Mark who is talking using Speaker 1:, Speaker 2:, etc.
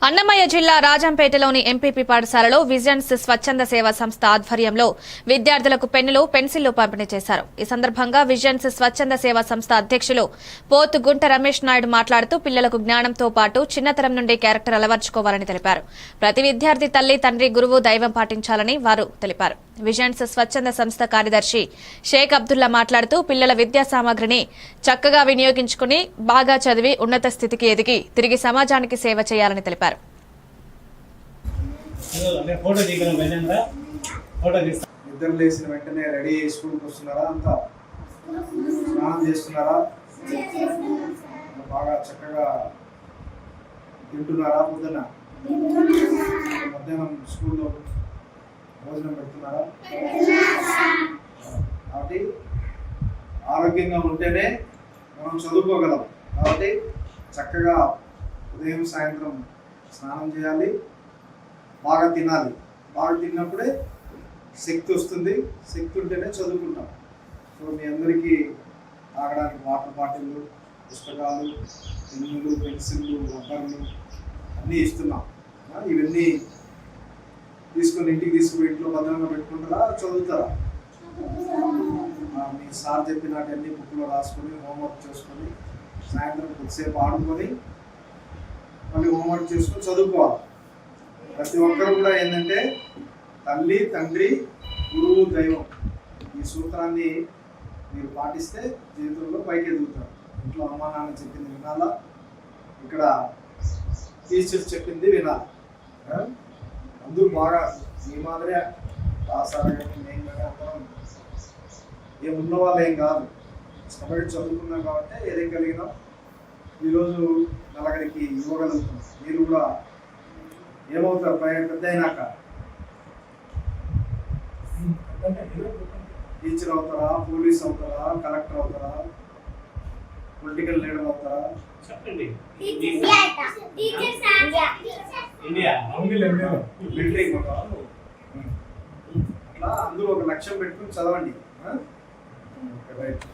Speaker 1: అన్నమయ్య జిల్లా రాజంపేటలోని ఎంపీపీ పాఠశాలలో విజన్స్ స్వచ్ఛంద సేవా సంస్థ ఆధ్వర్యంలో విద్యార్థులకు పెన్నులు పెన్సిళ్లు పంపిణీ చేశారు. ఈ సందర్భంగా విజన్స్ స్వచ్ఛంద సేవా సంస్థ అధ్యక్షులు పోతు గుంట రమేష్ నాయుడు మాట్లాడుతూ పిల్లలకు జ్ఞానంతో పాటు చిన్నతరం నుండి క్యారెక్టర్ అలవర్చుకోవాలని తెలిపారు. ప్రతి విద్యార్థి తల్లి, తండ్రి, గురువు, దైవం పాటించాలని వారు తెలిపారు. విజన్స్ స్వచ్ఛంద సంస్థ కార్యదర్శి షేక్ అబ్దుల్లా మాట్లాడుతూ పిల్లల విద్యా సామగ్రిని చక్కగా వినియోగించుకుని బాగా చదివి ఉన్నత స్థితికి ఎదిగి తిరిగి సమాజానికి సేవ చేయాలని తెలిపారు.
Speaker 2: నిద్ర లేచిన వెంటనే రెడీ స్కూల్కి వస్తున్నారా? అంతా స్నానం చేస్తున్నారా? బాగా చక్కగా తింటున్నారా? పొద్దున మధ్యాహ్నం స్కూల్లో భోజనం పెడుతున్నారా? కాబట్టి ఆరోగ్యంగా ఉంటేనే మనం చదువుకోగలం. కాబట్టి చక్కగా ఉదయం సాయంత్రం స్నానం చేయాలి, బాగా తినాలి. బాగా తిన్నప్పుడే శక్తి వస్తుంది. శక్తి ఉంటేనే చదువుకుంటాం. సో మీ అందరికీ తాగడానికి వాటర్ బాటిళ్ళు, పుస్తకాలు, పెన్నులు, పెన్సిళ్ళు, రబ్బర్లు అన్నీ ఇస్తున్నాం. ఇవన్నీ తీసుకొని ఇంటికి తీసుకుని ఇంట్లో భద్రంగా పెట్టుకుంటారా? చదువుతారా? మీ సార్ చెప్పినట్టు బుక్లో రాసుకొని హోంవర్క్ చేసుకొని సాయంత్రం కొద్దిసేపు ఆడుకొని మళ్ళీ హోంవర్క్ చేసుకొని చదువుకోవాలి. ప్రతి ఒక్కరు కూడా ఏంటంటే తల్లి, తండ్రి, గురువు, దైవం ఈ సూత్రాన్ని మీరు పాటిస్తే జీవితంలో పైకి ఎదుగుతారు. ఇంట్లో అమ్మా నాన్న చెప్పింది వినాలా, ఇక్కడ టీచర్స్ చెప్పింది వినాలి. అందరూ బాగా మీ మాదిరే రాసారు కానీ నేను కానీ అందరం ఏమున్న వాళ్ళు ఏం కాదు. కష్టపడి చదువుకున్నాం కాబట్టి ఏదేం కలిగినా ఈరోజు నలుగురికి ఇవ్వగలుగుతున్నాం. మీరు కూడా ఏమవుతారు పెద్ద అయినాక? టీచర్ అవుతారా? పోలీస్ అవుతారా? కలెక్టర్ అవుతారా? పొలిటికల్ లీడర్ అవుతారా? చెప్పండి. బిల్డింగ్ అట్లా అందరూ ఒక లక్ష్యం పెట్టుకుని చదవండి. రైట్.